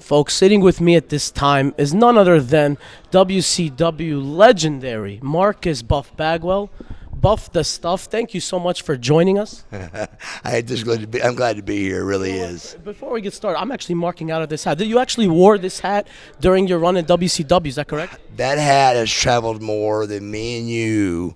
Folks, sitting with me at this time is none other than WCW legendary Marcus Buff Bagwell. Buff the Stuff, thank you so much for joining us. I'm glad to be here. It really is. Before we get started, I'm actually marking out of this hat. You actually wore this hat during your run at WCW, is that correct? That hat has traveled more than me and you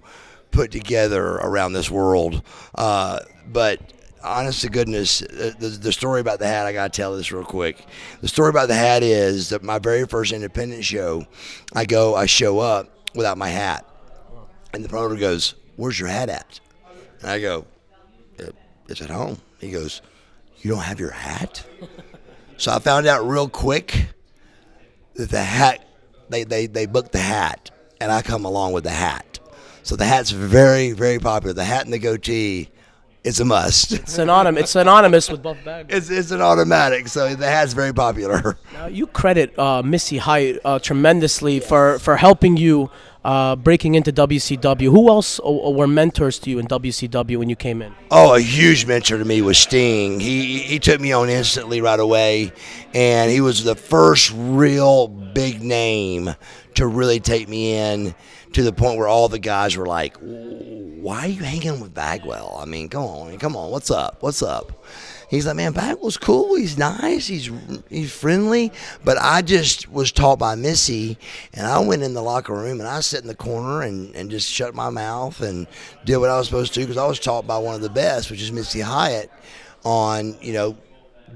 put together around this world. But honest to goodness, the story about the hat, I got to tell this real quick. The story about the hat is that my very first independent show, I show up without my hat. And the promoter goes, "Where's your hat at?" And I go, "It's at home." He goes, "You don't have your hat?" So I found out real quick that the hat, they booked the hat, and I come along with the hat. So the hat's very, very popular. The hat and the goatee, it's a must. It's synonymous with Buff Bagwell. It's an automatic, so the hat's very popular. Now, you credit Missy Hyatt tremendously for helping you breaking into WCW. Who else were mentors to you in WCW when you came in? Oh, a huge mentor to me was Sting. He took me on instantly right away, and he was the first real big name to really take me in to the point where all the guys were like, "Why are you hanging with Bagwell? I mean, come on, what's up? He's like, "Man, Bagwell's cool. He's nice. He's friendly." But I just was taught by Missy, and I went in the locker room and I sat in the corner and just shut my mouth and did what I was supposed to, because I was taught by one of the best, which is Missy Hyatt, on,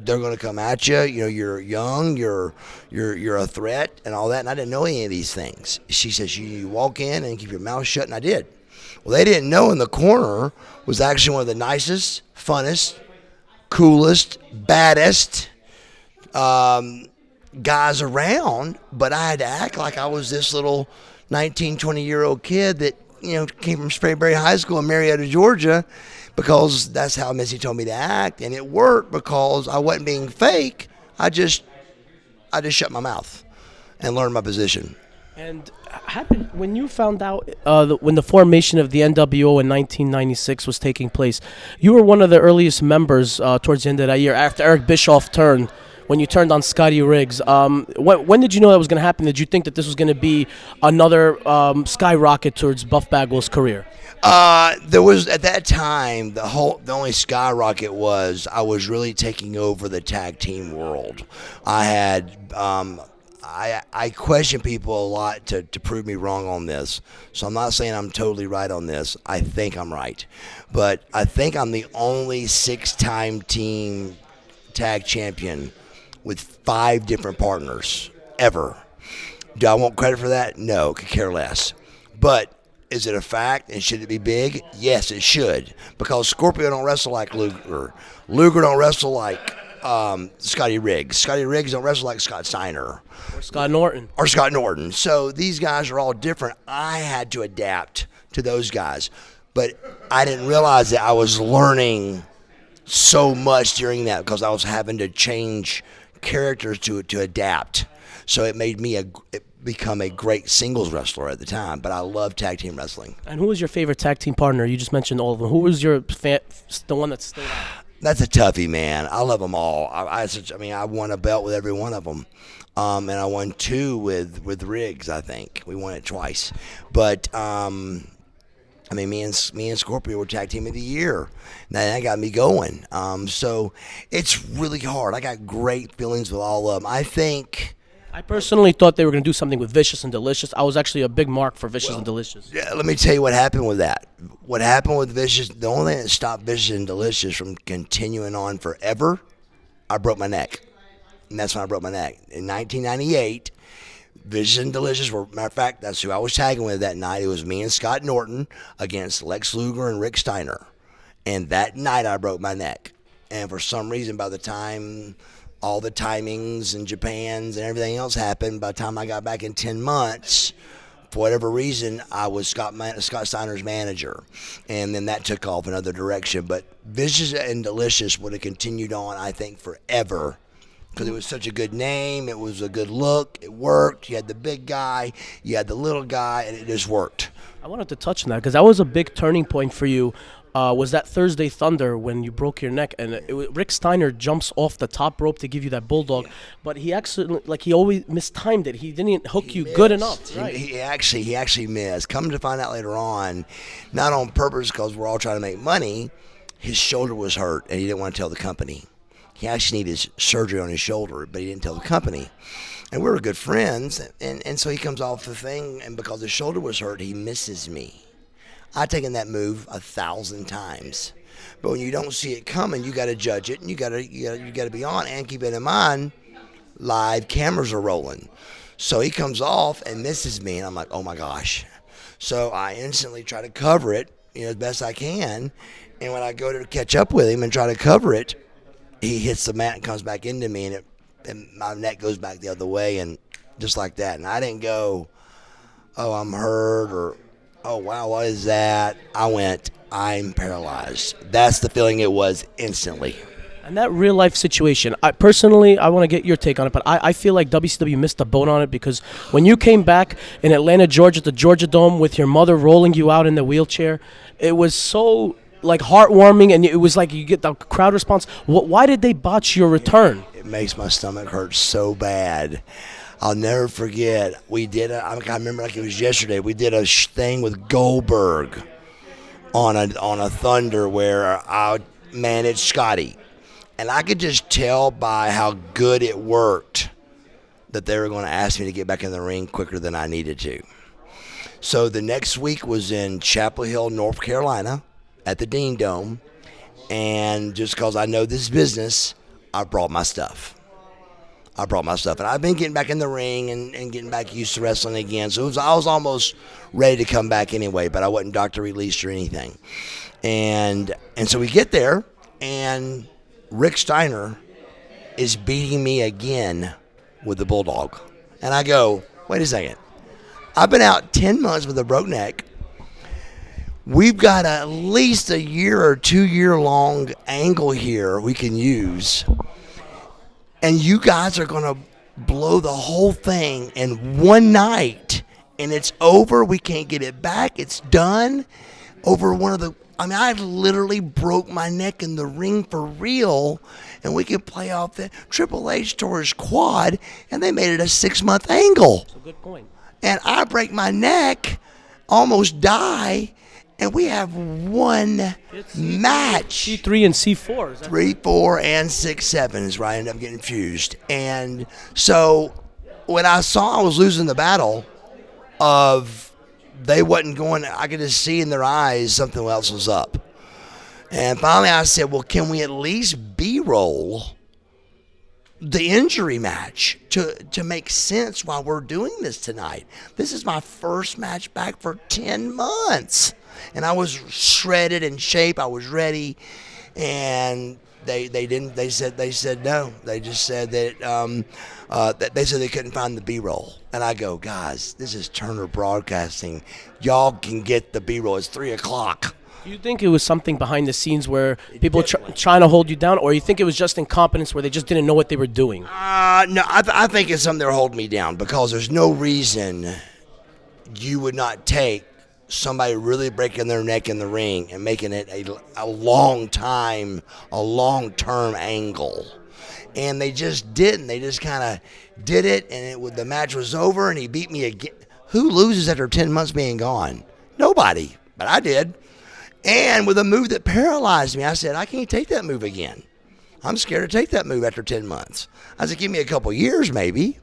they're going to come at you. You're young, you're a threat, and all that. And I didn't know any of these things. She says, you walk in and keep your mouth shut, and I did. Well, they didn't know in the corner was actually one of the nicest, funnest, coolest, baddest guys around, but I had to act like I was this little 19, 20-year-old kid that, came from Sprayberry High School in Marietta, Georgia, because that's how Missy told me to act, and it worked because I wasn't being fake. I just shut my mouth and learned my position. And when you found out when the formation of the NWO in 1996 was taking place, you were one of the earliest members towards the end of that year after Eric Bischoff turned, when you turned on Scotty Riggs. When did you know that was going to happen? Did you think that this was going to be another skyrocket towards Buff Bagwell's career? There was, at that time, the only skyrocket was I was really taking over the tag team world. I had I question people a lot to prove me wrong on this, so I'm not saying I'm totally right on this. I think I'm right, but I think I'm the only 6-time team tag champion with 5 different partners ever. Do I want credit for that? No, could care less. But is it a fact, and should it be big? Yes, it should, because Scorpio don't wrestle like Luger. Luger don't wrestle like Scotty Riggs. Scotty Riggs don't wrestle like Scott Steiner. Or Scott Norton. So these guys are all different. I had to adapt to those guys. But I didn't realize that I was learning so much during that, because I was having to change characters to adapt. So it made me become a great singles wrestler at the time. But I love tag team wrestling. And who was your favorite tag team partner? You just mentioned all of them. Who was the one that stood out? That's a toughie, man. I love them all. I won a belt with every one of them, and I won 2 with Riggs. I think we won it twice. But me and Scorpio were tag team of the year. That got me going. So it's really hard. I got great feelings with all of them. I personally thought they were going to do something with Vicious and Delicious. I was actually a big mark for Vicious and Delicious. Yeah, let me tell you what happened with that. What happened with Vicious, the only thing that stopped Vicious and Delicious from continuing on forever, I broke my neck. And that's when I broke my neck. In 1998, Vicious and Delicious were, matter of fact, that's who I was tagging with that night. It was me and Scott Norton against Lex Luger and Rick Steiner. And that night I broke my neck. And for some reason, by the time all the timings and Japans and everything else happened, by the time I got back in 10 months, for whatever reason, I was Scott Steiner's manager. And then that took off another direction. But Vicious and Delicious would have continued on, I think, forever, because it was such a good name. It was a good look. It worked. You had the big guy. You had the little guy, and it just worked. I wanted to touch on that because that was a big turning point for you was that Thursday Thunder when you broke your neck, and Rick Steiner jumps off the top rope to give you that bulldog, but he he always mistimed it. He didn't hook you good enough. Right. He actually missed. Come to find out later on, not on purpose because we're all trying to make money, his shoulder was hurt and he didn't want to tell the company. He actually needed surgery on his shoulder, but he didn't tell the company. And we were good friends, and so he comes off the thing, and because his shoulder was hurt, he misses me. I've taken that move 1,000 times, but when you don't see it coming, you got to judge it, and you got to be on. And keep it in mind, live cameras are rolling. So he comes off and misses me, and I'm like, oh my gosh. So I instantly try to cover it, as best I can. And when I go to catch up with him and try to cover it, he hits the mat and comes back into me, and my neck goes back the other way, and just like that. And I didn't go, oh, I'm hurt, or, oh, wow, what is that? I went, I'm paralyzed. That's the feeling it was instantly. And that real life situation, I want to get your take on it, but I feel like WCW missed the boat on it, because when you came back in Atlanta, Georgia, at the Georgia Dome with your mother rolling you out in the wheelchair, it was so heartwarming, and it was like you get the crowd response. Why did they botch your return? It makes my stomach hurt so bad. I'll never forget. I remember like it was yesterday. We did a thing with Goldberg on a Thunder where I managed Scotty, and I could just tell by how good it worked that they were going to ask me to get back in the ring quicker than I needed to. So the next week was in Chapel Hill, North Carolina, at the Dean Dome, and just because I know this business, I brought my stuff. And I've been getting back in the ring and getting back used to wrestling again. So I was almost ready to come back anyway, but I wasn't doctor released or anything. And so we get there, and Rick Steiner is beating me again with the bulldog. And I go, wait a second. I've been out 10 months with a broke neck. We've got at least a year or 2 year long angle here we can use. And you guys are going to blow the whole thing in one night, and it's over. We can't get it back. It's done over I literally broke my neck in the ring for real, and we could play off the Triple H tore his quad, and they made it a 6-month angle. That's a good point. And I break my neck, almost die, and we have one match. C3 and C4. 3, 4, and 6, 7 is where I ended up getting fused. And so when I saw I was losing the battle of they wasn't going, I could just see in their eyes something else was up. And finally I said, well, can we at least B-roll the injury match to make sense while we're doing this tonight? This is my first match back for 10 months. And I was shredded in shape. I was ready, and they didn't. They said no. They just said that they said they couldn't find the B-roll. And I go, guys, this is Turner Broadcasting. Y'all can get the B-roll. It's 3:00. Do you think it was something behind the scenes where people were trying to hold you down, or you think it was just incompetence where they just didn't know what they were doing? No, I think it's something they're holding me down, because there's no reason you would not take somebody really breaking their neck in the ring and making it a long-term angle. And they just didn't. They just kind of did it, and the match was over, and he beat me again. Who loses after 10 months being gone? Nobody, but I did. And with a move that paralyzed me, I said, I can't take that move again. I'm scared to take that move after 10 months. I said, give me a couple years maybe.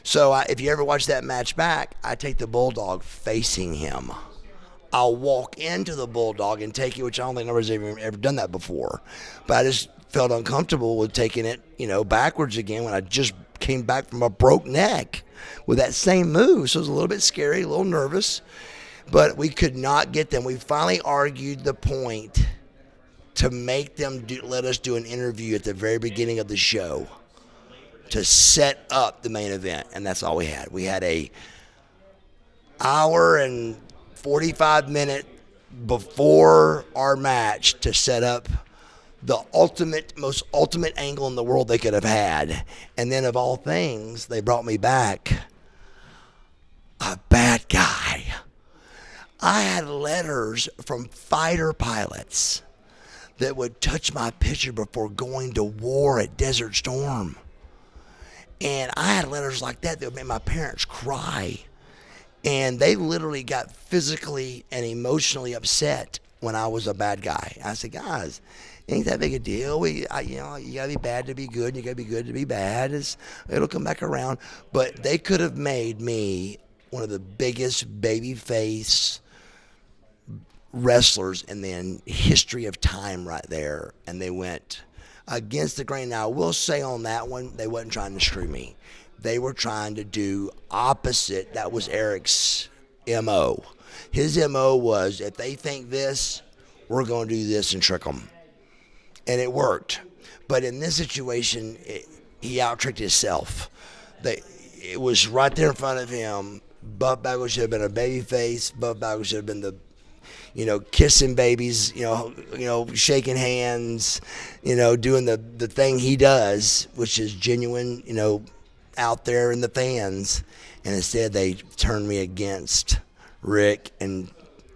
So if you ever watch that match back, I take the bulldog facing him. I'll walk into the bulldog and take it, which I don't think nobody's ever done that before. But I just felt uncomfortable with taking it, backwards again when I just came back from a broke neck with that same move. So it was a little bit scary, a little nervous. But we could not get them. We finally argued the point to make them let us do an interview at the very beginning of the show to set up the main event, and that's all we had. We had a hour and 45-minute before our match to set up the most ultimate angle in the world they could have had. And then of all things, they brought me back a bad guy. I had letters from fighter pilots that would touch my picture before going to war at Desert Storm. And I had letters like that would make my parents cry. And they literally got physically and emotionally upset when I was a bad guy. I said, guys, ain't that big a deal. You gotta be bad to be good, and you gotta be good to be bad. It'll come back around. But they could have made me one of the biggest babyface wrestlers in the history of time right there, and they went against the grain. Now, I will say on that one, they wasn't trying to screw me. They were trying to do opposite. That was Eric's M.O. His M.O. was, if they think this, we're going to do this and trick them. And it worked. But in this situation, he out-tricked himself. It was right there in front of him. Buff Bagwell should have been a baby face. Buff Bagwell should have been the, kissing babies, shaking hands, doing the thing he does, which is genuine, out there in the fans. And instead they turned me against Rick and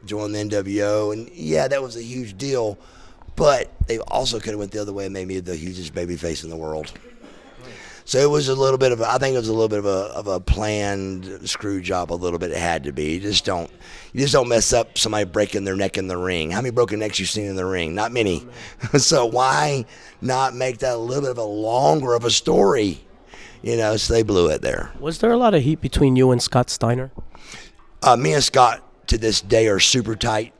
joined the NWO. And yeah, that was a huge deal. But they also could have went the other way and made me the hugest baby face in the world. So it was a little bit of a planned screw job. A little bit, it had to be. You just don't mess up somebody breaking their neck in the ring. How many broken necks you seen in the ring? Not many. So why not make that a little bit of a longer of a story? So they blew it there. Was there a lot of heat between you and Scott Steiner? Me and Scott to this day are super tight.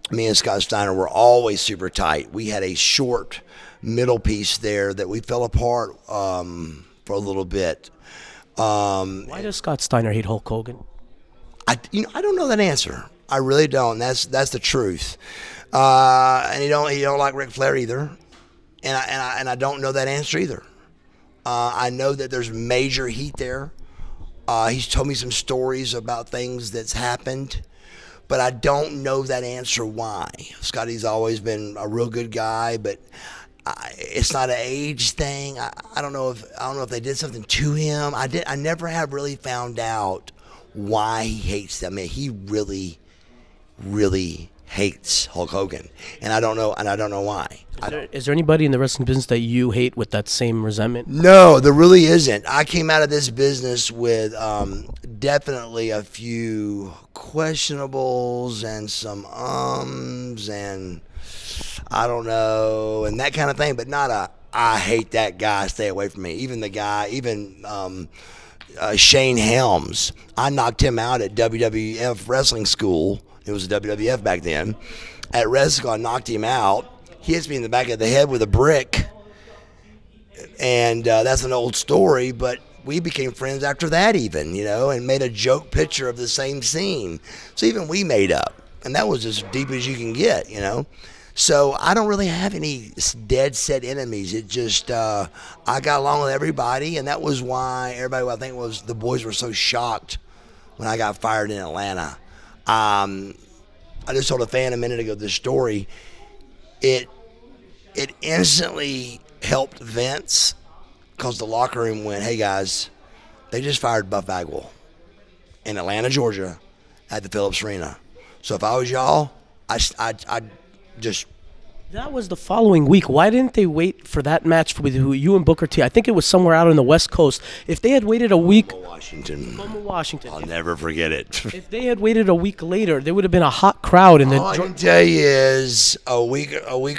Me and Scott Steiner were always super tight. We had a short middle piece there that we fell apart for a little bit. Why does Scott Steiner hate Hulk Hogan? I don't know that answer. I really don't. That's the truth. And he don't like Ric Flair either. And I don't know that answer either. I know that there's major heat there. He's told me some stories about things that's happened. But I don't know that answer why. Scotty's always been a real good guy, but it's not an age thing. I don't know if they did something to him. I never have really found out why he hates them. I mean, he really, really hates Hulk Hogan, and I don't know why. Is there anybody in the wrestling business that you hate with that same resentment? No, there really isn't. I came out of this business with definitely a few questionables and some and I don't know and that kind of thing, but not I hate that guy, stay away from me. Even Shane Helms, I knocked him out at WWF wrestling school. It was WWF back then. At wrestling school, I knocked him out. He hits me in the back of the head with a brick, and that's an old story, but we became friends after that even, and made a joke picture of the same scene. So even we made up, and that was as deep as you can get, So I don't really have any dead set enemies. It just, I got along with everybody, and that was why everybody, I think the boys were so shocked when I got fired in Atlanta. I just told a fan a minute ago this story. It instantly helped Vince because the locker room went, hey guys, they just fired Buff Bagwell in Atlanta, Georgia at the Phillips Arena. So if I was y'all, I'd just... That was the following week. Why didn't they wait for that match with you and Booker T? I think it was somewhere out on the West Coast. If they had waited a week... Washington. Washington. I'll never forget it. If they had waited a week later, there would have been a hot crowd. All I can tell you is a week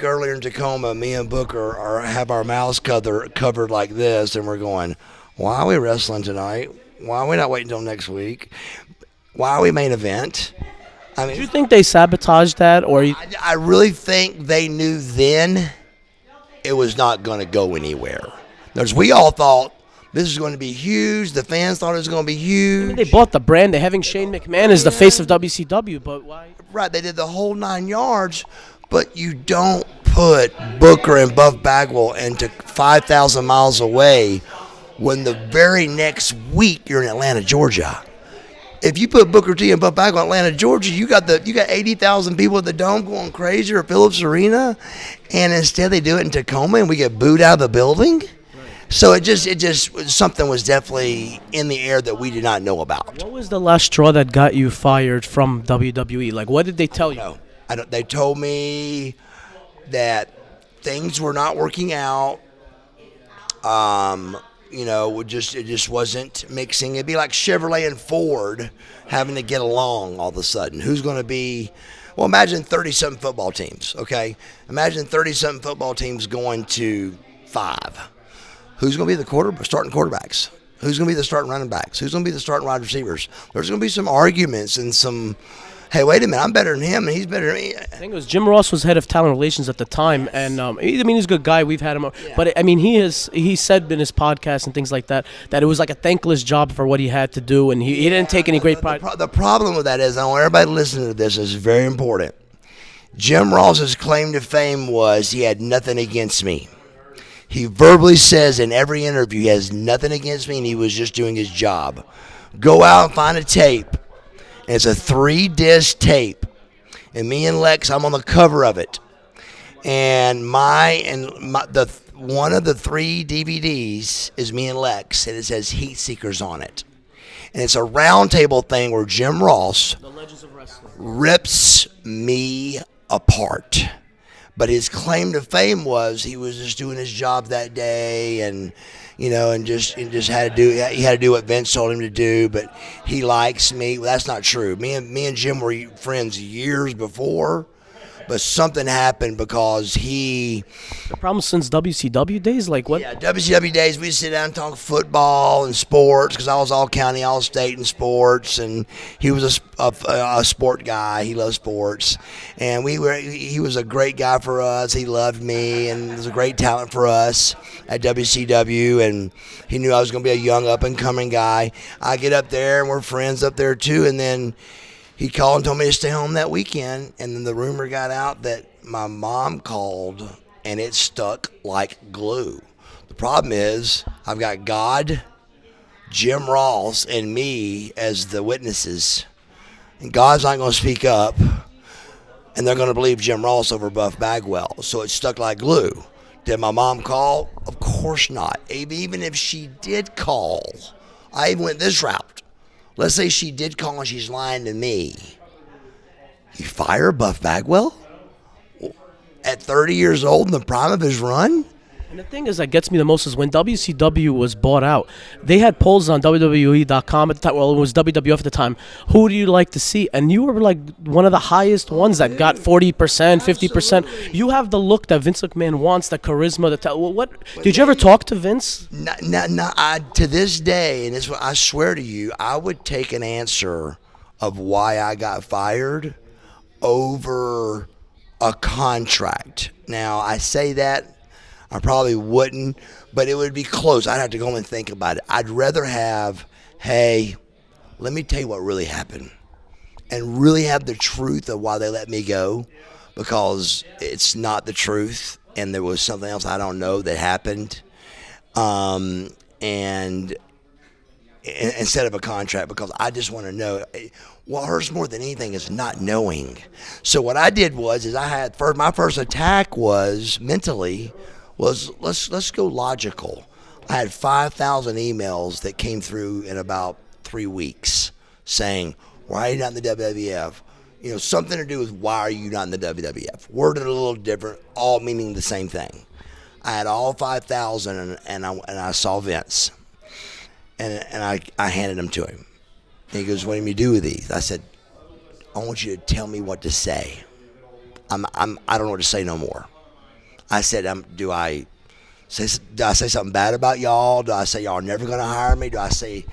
earlier in Tacoma, me and Booker have our mouths covered like this, and we're going, why are we wrestling tonight? Why are we not waiting until next week? Why are we main event? I mean, do you think they sabotaged that, or I really think they knew then it was not going to go anywhere. Because we all thought this was going to be huge. The fans thought it was going to be huge. I mean, they bought the brand. They're having Shane McMahon as the face of WCW, but why? Right, they did the whole 9 yards, but you don't put Booker and Buff Bagwell into 5,000 miles away when the very next week you're in Atlanta, Georgia. If you put Booker T and Buff Bagwell in Atlanta, Georgia, you got 80,000 people at the Dome going crazy, or Phillips Arena, and instead they do it in Tacoma and we get booed out of the building. Right. So it just something was definitely in the air that we did not know about. What was the last straw that got you fired from WWE? Like, what did they tell you? No, I don't. They told me that things were not working out. It just wasn't mixing. It'd be like Chevrolet and Ford having to get along all of a sudden. Who's going to be? Well, imagine 30-something football teams. Okay, imagine 30-something football teams going to 5. Who's going to be the starting quarterbacks? Who's going to be the starting running backs? Who's going to be the starting wide receivers? There's going to be some arguments and some, hey, wait a minute, I'm better than him and he's better than me. I think it was Jim Ross was head of talent relations at the time, and he's a good guy. We've had him, but I mean, he said in his podcast and things like that it was like a thankless job for what he had to do, and he didn't take any great pride. The problem with that is, I want everybody listening to this, is very important. Jim Ross's claim to fame was he had nothing against me. He verbally says in every interview he has nothing against me and he was just doing his job. Go out and find a tape. And it's a 3-disc tape. And me and Lex, I'm on the cover of it. And one of the 3 DVDs is me and Lex, and it says Heat Seekers on it. And it's a round table thing where Jim Ross The Legends of Wrestling rips me apart. But his claim to fame was he was just doing his job that day, and just had to do what Vince told him to do. But he likes me. Well, that's not true. Me and Jim were friends years before, but something happened because the problem since WCW days, like what? Yeah, WCW days, we'd sit down and talk football and sports because I was all county, all state in sports, and he was a sport guy. He loved sports, and he was a great guy for us. He loved me and was a great talent for us at WCW, and he knew I was going to be a young up-and-coming guy. I get up there, and we're friends up there too, and then he called and told me to stay home that weekend, and then the rumor got out that my mom called, and it stuck like glue. The problem is I've got God, Jim Ross, and me as the witnesses, and God's not going to speak up, and they're going to believe Jim Ross over Buff Bagwell, so it stuck like glue. Did my mom call? Of course not. Even if she did call, I even went this route. Let's say she did call and she's lying to me. You fire Buff Bagwell at 30 years old in the prime of his run? And the thing is that gets me the most is when WCW was bought out, they had polls on WWE.com at the time. Well, it was WWF at the time. Who do you like to see? And you were like one of the highest ones that got 40%, 50%. You have the look that Vince McMahon wants, the charisma. What did you ever talk to Vince? No, to this day, and this, I swear to you, I would take an answer of why I got fired over a contract. Now, I say that. I probably wouldn't, but it would be close. I'd have to go and think about it. I'd rather have, hey, let me tell you what really happened, and really have the truth of why they let me go, because it's not the truth, and there was something else I don't know that happened, and instead of a contract, because I just want to know. What hurts more than anything is not knowing. So what I did was, my first attack was mentally. Let's go logical. I had 5,000 emails that came through in about 3 weeks saying, why are you not in the WWF? Something to do with why are you not in the WWF? Worded a little different, all meaning the same thing. I had all 5,000 and I saw Vince. And I handed them to him. And he goes, what do you do with these? I said, I want you to tell me what to say. I don't know what to say no more. I said, do I say something bad about y'all? Do I say y'all are never going to hire me? Do I say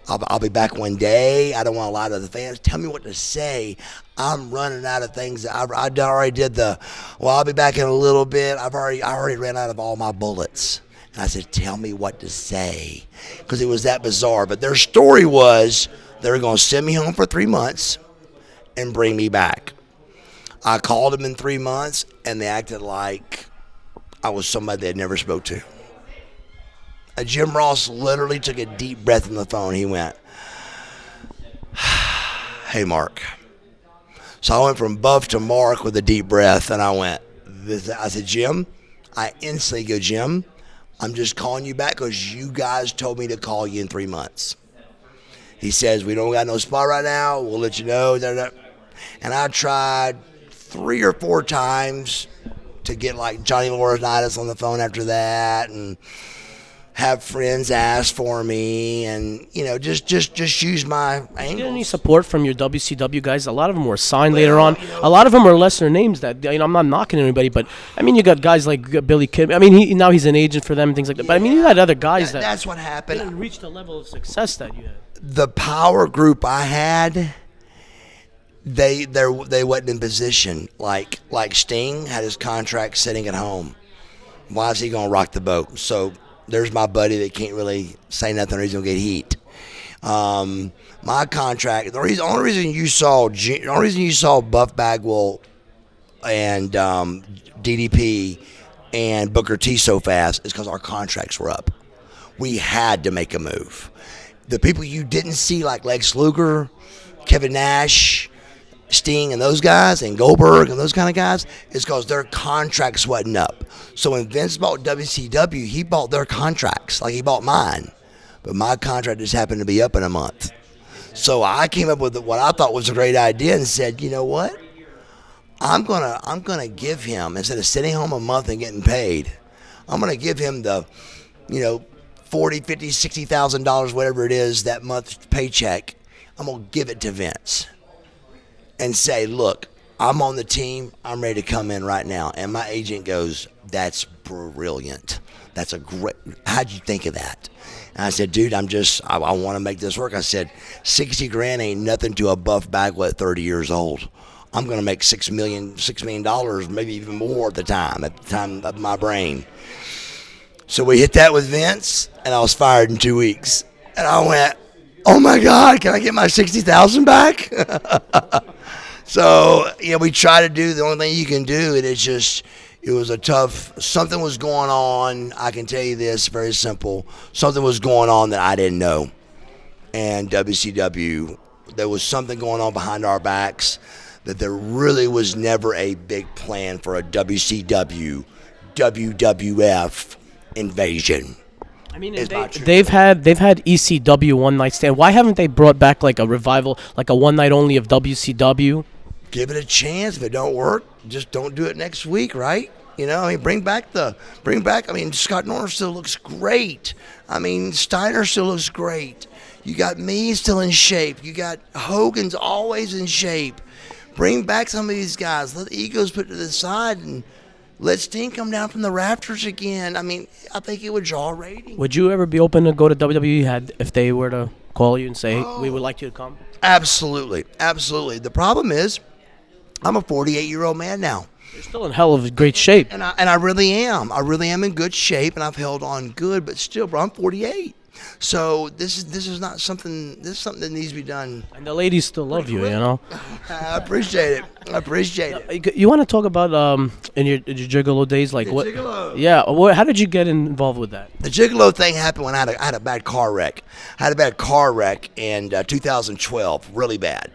I'll be back one day? I don't want to lie to the fans. Tell me what to say. I'm running out of things. I already did I'll be back in a little bit. I already ran out of all my bullets. And I said, tell me what to say. Because it was that bizarre. But their story was they were going to send me home for 3 months and bring me back. I called them in 3 months, and they acted like I was somebody they had never spoke to. Jim Ross literally took a deep breath on the phone. He went, hey, Mark. So I went from Buff to Mark with a deep breath, and I said, Jim, I instantly go, Jim, I'm just calling you back because you guys told me to call you in 3 months. He says, we don't got no spot right now. We'll let you know. And I tried 3 or 4 times to get like Johnny Laurinaitis on the phone after that, and have friends ask for me, and just use my angles. Did you get any support from your WCW guys? A lot of them were signed later on. A lot of them are lesser names that I'm not knocking anybody, but I mean you got guys like Billy Kid. I mean now he's an agent for them and things like that. But I mean you had other guys that's what happened. Didn't reach the level of success that you had. The power group I had, they wasn't in position. Like Sting had his contract sitting at home. Why is he gonna rock the boat? So there's my buddy that can't really say nothing or he's gonna get heat. My contract. The only reason you saw Buff Bagwell and DDP and Booker T so fast is because our contracts were up. We had to make a move. The people you didn't see, like Lex Luger, Kevin Nash, Sting, and those guys, and Goldberg and those kind of guys, is because their contracts wasn't up. So when Vince bought WCW, he bought their contracts like he bought mine. But my contract just happened to be up in a month. So I came up with what I thought was a great idea and said, you know what? I'm gonna give him, instead of sitting home a month and getting paid, I'm gonna give him the, $40,000, $50,000, $60,000, whatever it is, that month's paycheck. I'm gonna give it to Vince and say, look, I'm on the team. I'm ready to come in right now. And my agent goes, that's brilliant. That's a great, how'd you think of that? And I said, dude, I want to make this work. I said, 60 grand ain't nothing to a Buff Bagwell at 30 years old. I'm going to make $6 million, maybe even more at the time of my brain. So we hit that with Vince, and I was fired in 2 weeks. And I went, oh my God, can I get my $60,000 back? So, we try to do the only thing you can do, and it was a tough, something was going on. I can tell you this, very simple. Something was going on that I didn't know. And WCW, there was something going on behind our backs that there really was never a big plan for a WCW, WWF invasion. I mean, they've had ECW One Night Stand. Why haven't they brought back like a revival, like a one night only of WCW? Give it a chance. If it don't work, just don't do it next week, right? Bring back. Scott Norris still looks great. Steiner still looks great. You got me still in shape. You got Hogan's always in shape. Bring back some of these guys. Let the egos put to the side and let Sting come down from the rafters again. I think it would draw ratings. Would you ever be open to go to WWE if they were to call you and say, we would like you to come? Absolutely. Absolutely. The problem is, I'm a 48-year-old man now. You're still in hell of great shape. And I really am. I really am in good shape, and I've held on good, but still, bro, I'm 48. So this is not something. This is something that needs to be done. And the ladies still love you, I appreciate it. You want to talk about in your Gigolo days, like what? Gigolo. Yeah. How did you get involved with that? The Gigolo thing happened when I had a bad car wreck. I had a bad car wreck in 2012, really bad.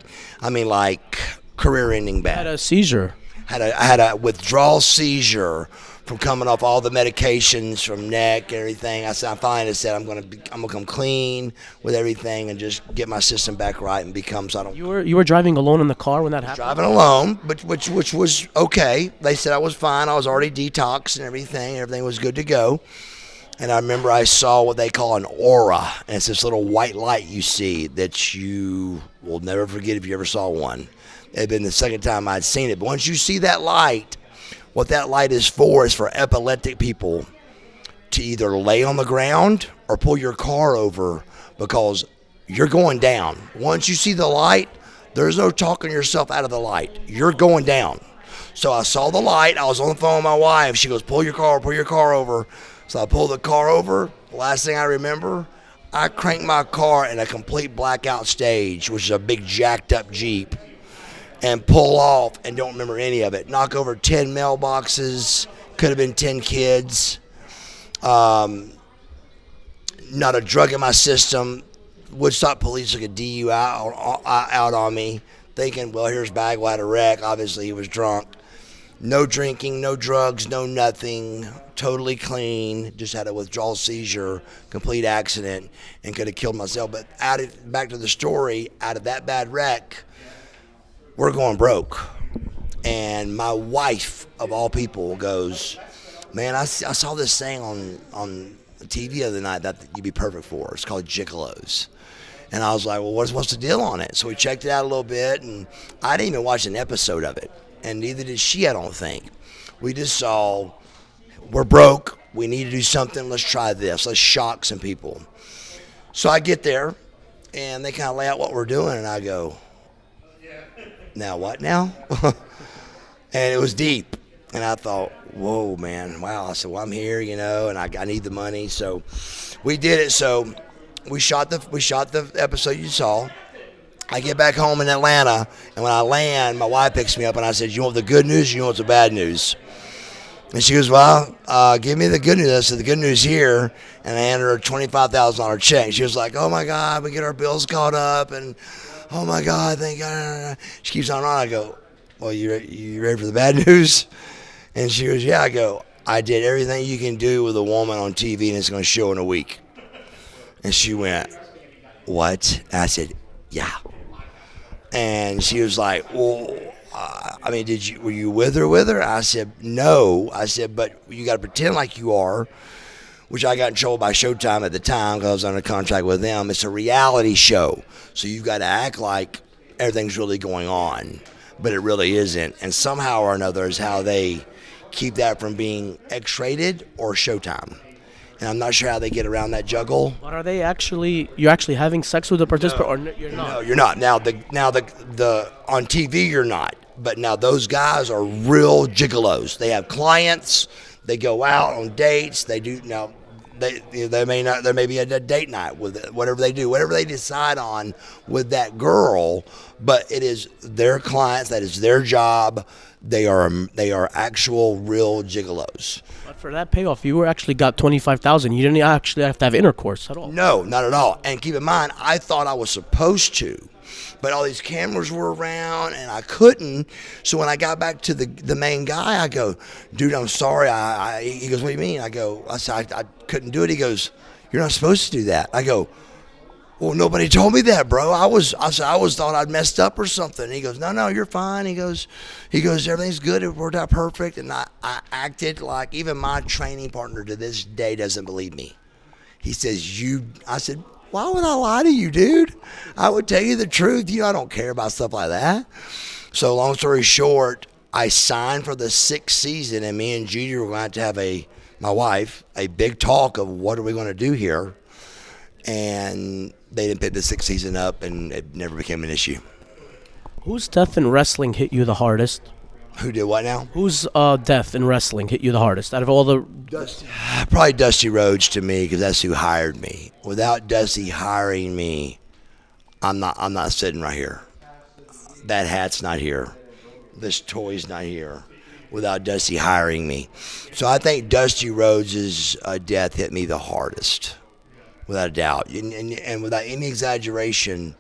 Career-ending bad. Had a seizure. I had a withdrawal seizure from coming off all the medications from neck and everything. I finally said I'm gonna come clean with everything and just get my system back right and become. So I don't. You were driving alone in the car when that happened. Driving alone, but which was okay. They said I was fine. I was already detoxed and everything. Everything was good to go. And I remember I saw what they call an aura, and it's this little white light you see that you will never forget if you ever saw one. It had been the second time I'd seen it. But once you see that light, what that light is for epileptic people to either lay on the ground or pull your car over because you're going down. Once you see the light, there's no talking yourself out of the light. You're going down. So I saw the light. I was on the phone with my wife. She goes, pull your car over. So I pulled the car over. The last thing I remember, I cranked my car in a complete blackout stage, which is a big jacked up Jeep, and pull off and don't remember any of it. Knock over 10 mailboxes, could have been 10 kids. Not a drug in my system. Woodstock police took a DU out on me, thinking, well, here's Bagwell had a wreck. Obviously, he was drunk. No drinking, no drugs, no nothing. Totally clean. Just had a withdrawal seizure, complete accident, and could have killed myself. But back to the story, out of that bad wreck, we're going broke. And my wife, of all people, goes, man, I saw this thing on the TV the other night that you'd be perfect for. It's called Gigolos. And I was like, well, what's the deal on it? So we checked it out a little bit, and I didn't even watch an episode of it. And neither did she, I don't think. We just saw, we're broke. We need to do something. Let's try this. Let's shock some people. So I get there, and they kind of lay out what we're doing, and I go, now what now? And it was deep. And I thought, whoa, man, wow. I said, well, I'm here, and I need the money. So we did it. So we shot the episode you saw. I get back home in Atlanta, and when I land, my wife picks me up, and I said, you want the good news or you want the bad news? And she goes, well, give me the good news. I said, the good news here, and I handed her a $25,000 check. She was like, oh, my God, we get our bills caught up, and oh, my God, thank God. She keeps on and on. I go, well, you ready for the bad news? And she goes, yeah. I go, I did everything you can do with a woman on TV, and it's going to show in a week. And she went, what? And I said, yeah. And she was like, well, I mean, were you with her? I said, no. I said, but you got to pretend like you are, which I got in trouble by Showtime at the time because I was under contract with them. It's a reality show, so you've got to act like everything's really going on, but it really isn't. And somehow or another is how they keep that from being X-rated or Showtime. And I'm not sure how they get around that juggle. But are they you're actually having sex with the participant, or you're not? No, you're not. Now the on TV you're not. But now those guys are real gigolos. They have clients. They go out on dates. They do now. They may not. There may be a date night with it, whatever they do, whatever they decide on with that girl. But it is their clients. That is their job. They are actual real gigolos. But for that payoff, you actually got $25,000. You didn't actually have to have intercourse at all. No, not at all. And keep in mind, I thought I was supposed to, but all these cameras were around, and I couldn't. So when I got back to the main guy, I go, dude, I'm sorry. He goes, what do you mean? I said, I couldn't do it. He goes, you're not supposed to do that. I go, well, nobody told me that, bro. I thought I'd messed up or something. And he goes, no, you're fine. He goes, everything's good. It worked out perfect. And I acted like even my training partner to this day doesn't believe me. He says, I said, why would I lie to you, dude? I would tell you the truth. I don't care about stuff like that. So long story short, I signed for the 6th season, and me and Judy were going to have my wife, a big talk of what are we going to do here. And they didn't pick the 6th season up, and it never became an issue. Whose death in wrestling hit you the hardest? Who did what now? Whose death in wrestling hit you the hardest out of all the? Probably Dusty Rhodes to me, because that's who hired me. Without Dusty hiring me, I'm not sitting right here. That hat's not here. This toy's not here. Without Dusty hiring me, so I think Dusty Rhodes' death hit me the hardest. Without a doubt, and without any exaggeration,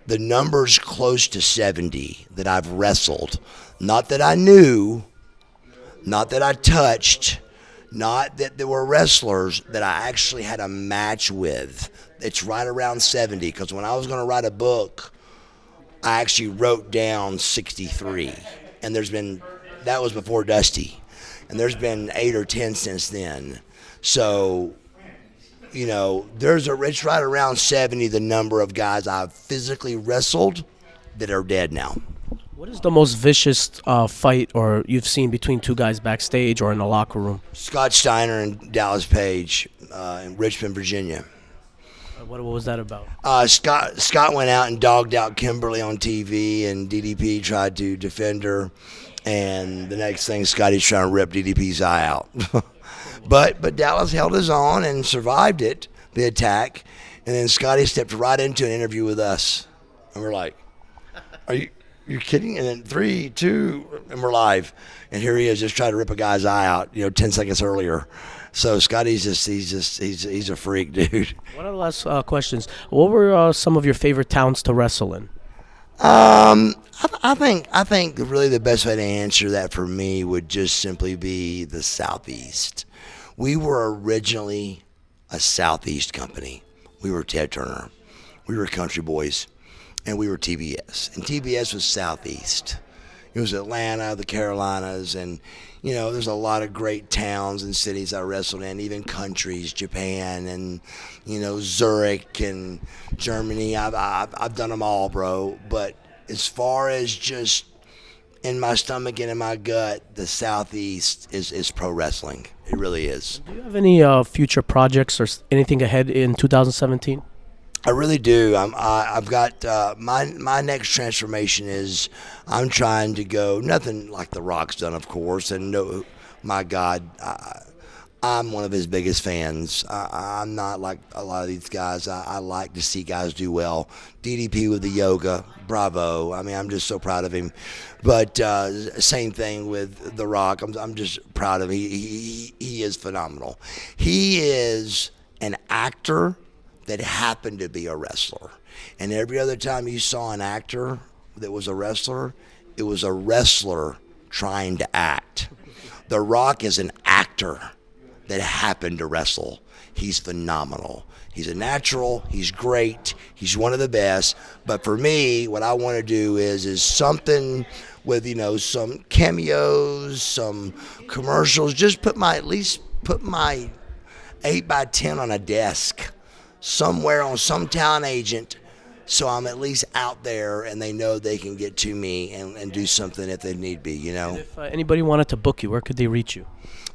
the number's close to 70 that I've wrestled. Not that I knew, not that I touched, not that there were wrestlers that I actually had a match with. It's right around 70, because when I was going to write a book, I actually wrote down 63. And that was before Dusty. And there's been 8 or 10 since then. So, it's right around 70, the number of guys I've physically wrestled that are dead now. What is the most vicious fight or you've seen between two guys backstage or in the locker room? Scott Steiner and Dallas Page in Richmond, Virginia. What was that about? Scott went out and dogged out Kimberly on TV, and DDP tried to defend her. And the next thing, Scotty's trying to rip DDP's eye out. But Dallas held his own and survived it, the attack. And then Scotty stepped right into an interview with us. And we're like, you're kidding? And then 3, 2, and we're live. And here he is just trying to rip a guy's eye out, 10 seconds earlier. So Scotty's he's a freak, dude. One of the last questions. What were some of your favorite towns to wrestle in? I think really the best way to answer that for me would just simply be the Southeast. We were originally a Southeast company. We were Ted Turner. We were Country Boys, and we were TBS. And TBS was Southeast. It was Atlanta, the Carolinas, and there's a lot of great towns and cities I wrestled in, even countries, Japan and Zurich and Germany. I've done them all, bro. But as far as just in my stomach and in my gut, the Southeast is pro wrestling. It really is. Do you have any future projects or anything ahead in 2017? I really do. I've got my next transformation is I'm trying to go nothing like The Rock's done, of course, and no, my God, I'm one of his biggest fans. I'm not like a lot of these guys. I like to see guys do well. DDP with the yoga, bravo. I mean, I'm just so proud of him. But same thing with The Rock. I'm just proud of him. He is phenomenal. He is an actor that happened to be a wrestler. And every other time you saw an actor that was a wrestler, it was a wrestler trying to act. The Rock is an actor that happened to wrestle. He's phenomenal. He's a natural. He's great. He's one of the best. But for me, what I want to do is something with some cameos, some commercials. Just at least put my 8x10 on a desk somewhere on some talent agent, so I'm at least out there and they know they can get to me and do something if they need be. And if anybody wanted to book you, where could they reach you?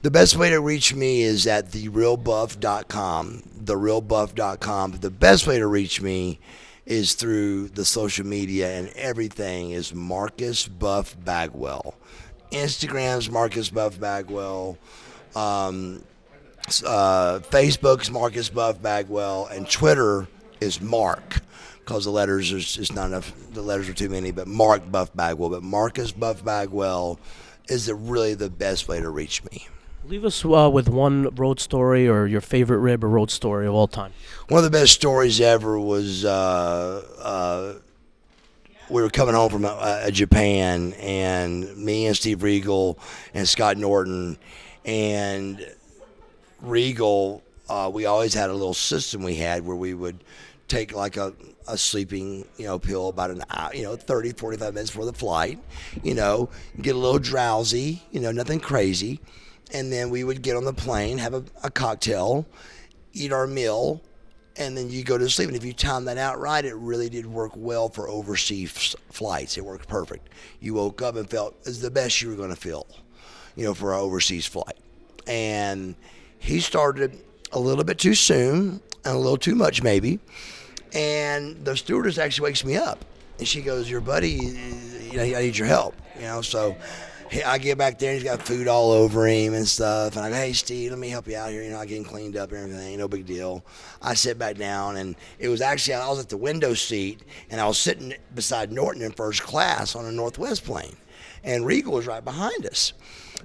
The best way to reach me is at therealbuff.com, therealbuff.com. The best way to reach me is through the social media, and everything is Marcus Buff Bagwell. Instagram's Marcus Buff Bagwell. Facebook's Marcus Buff Bagwell, and Twitter is Mark, because the letters is just not enough. The letters are too many, but Mark Buff Bagwell. But Marcus Buff Bagwell is really the best way to reach me. Leave us with one road story or your favorite rib or road story of all time. One of the best stories ever was we were coming home from Japan, and me and Steve Regal and Scott Norton and Regal, we always had a little system we had where we would take like a sleeping, pill about an hour, 30, 45 minutes before the flight, get a little drowsy, nothing crazy. And then we would get on the plane, have a cocktail, eat our meal, and then you go to sleep. And if you time that out right, it really did work well for overseas flights. It worked perfect. You woke up and felt it was the best you were going to feel, for an overseas flight. And he started a little bit too soon and a little too much maybe. And the stewardess actually wakes me up. And she goes, your buddy, I need your help. So I get back there and he's got food all over him and stuff. And I go, hey, Steve, let me help you out here. I get him cleaned up and everything. No big deal. I sit back down, and it was actually, I was at the window seat, and I was sitting beside Norton in first class on a Northwest plane. And Regal was right behind us.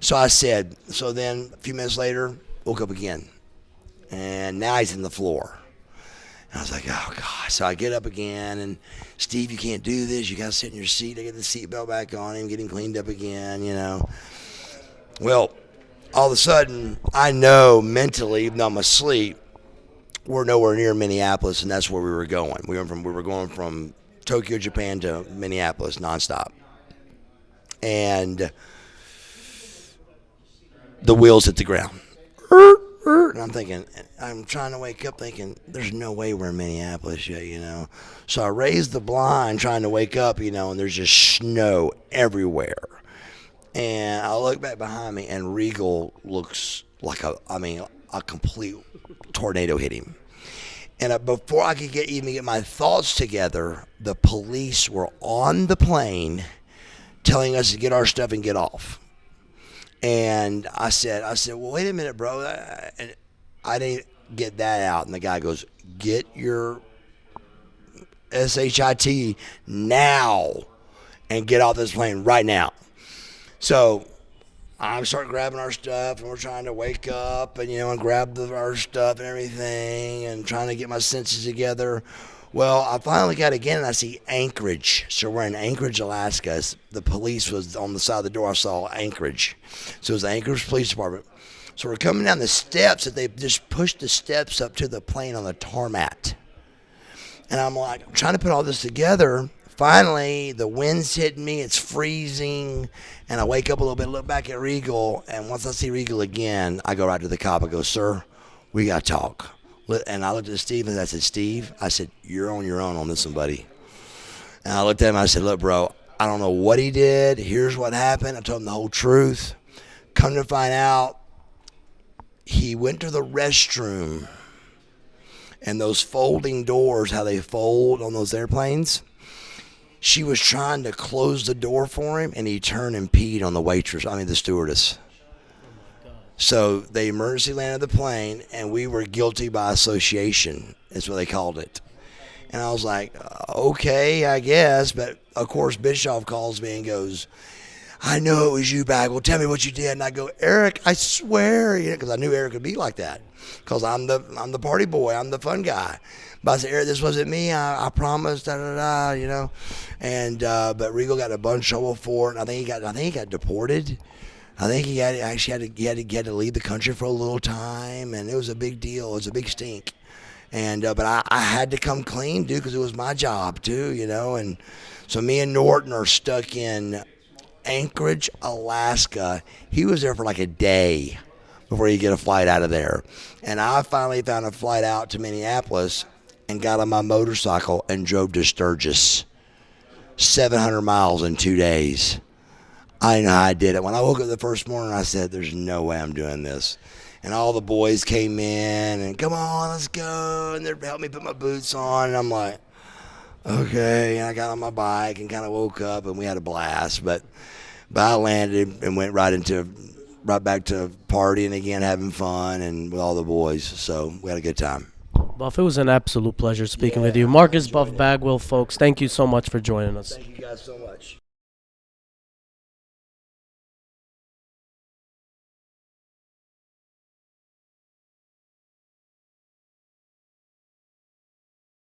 So I said, so then a few minutes later, woke up again. And now he's in the floor. And I was like, oh, God. So I get up again, and Steve, you can't do this. You got to sit in your seat. I get the seatbelt back on him, get him cleaned up again, Well, all of a sudden, I know mentally, even though I'm asleep, we're nowhere near Minneapolis, and that's where we were going. We were going from Tokyo, Japan to Minneapolis nonstop. And the wheels hit the ground. And I'm thinking, I'm trying to wake up thinking, there's no way we're in Minneapolis yet, So I raised the blind trying to wake up, and there's just snow everywhere. And I look back behind me, and Regal looks like a complete tornado hit him. And before I could even get my thoughts together, the police were on the plane telling us to get our stuff and get off. And I said, well, wait a minute, bro. And I didn't get that out. And the guy goes, get your SHIT now and get off this plane right now. So I start grabbing our stuff, and we're trying to wake up and, and grab our stuff and everything and trying to get my senses together. Well, I finally got again, and I see Anchorage. So we're in Anchorage, Alaska. The police was on the side of the door. I saw Anchorage. So it was the Anchorage Police Department. So we're coming down the steps that they just pushed the steps up to the plane on the tarmac. And I'm like, I'm trying to put all this together. Finally, the wind's hitting me. It's freezing. And I wake up a little bit, look back at Regal. And once I see Regal again, I go right to the cop. I go, sir, we got to talk. And I looked at Steve and I said, Steve, I said, you're on your own on this one, buddy. And I looked at him and I said, look, bro, I don't know what he did. Here's what happened. I told him the whole truth. Come to find out, he went to the restroom. And those folding doors, how they fold on those airplanes, she was trying to close the door for him, and he turned and peed on the stewardess. So they emergency landed the plane, and we were guilty by association, is what they called it. And I was like, okay, I guess. But, of course, Bischoff calls me and goes, I know it was you, Bagwell. Tell me what you did. And I go, Eric, I swear, because I knew Eric would be like that, because I'm the party boy. I'm the fun guy. But I said, Eric, this wasn't me. I promised, And but Regal got a bunch of trouble for it. And I think he got deported. I think he had to leave the country for a little time, and it was a big deal. It was a big stink. And but I had to come clean, dude, because it was my job too, And so me and Norton are stuck in Anchorage, Alaska. He was there for like a day before he get a flight out of there. And I finally found a flight out to Minneapolis and got on my motorcycle and drove to Sturgis, 700 miles in 2 days. I know I did it. When I woke up the first morning, I said, there's no way I'm doing this. And all the boys came in and, come on, let's go. And they're helping me put my boots on. And I'm like, okay. And I got on my bike and kind of woke up, and we had a blast. But I landed and went right back to partying again, having fun, and with all the boys. So we had a good time. Buff, it was an absolute pleasure speaking with you. Marcus Buff Bagwell, folks, thank you so much for joining us. Thank you guys so much.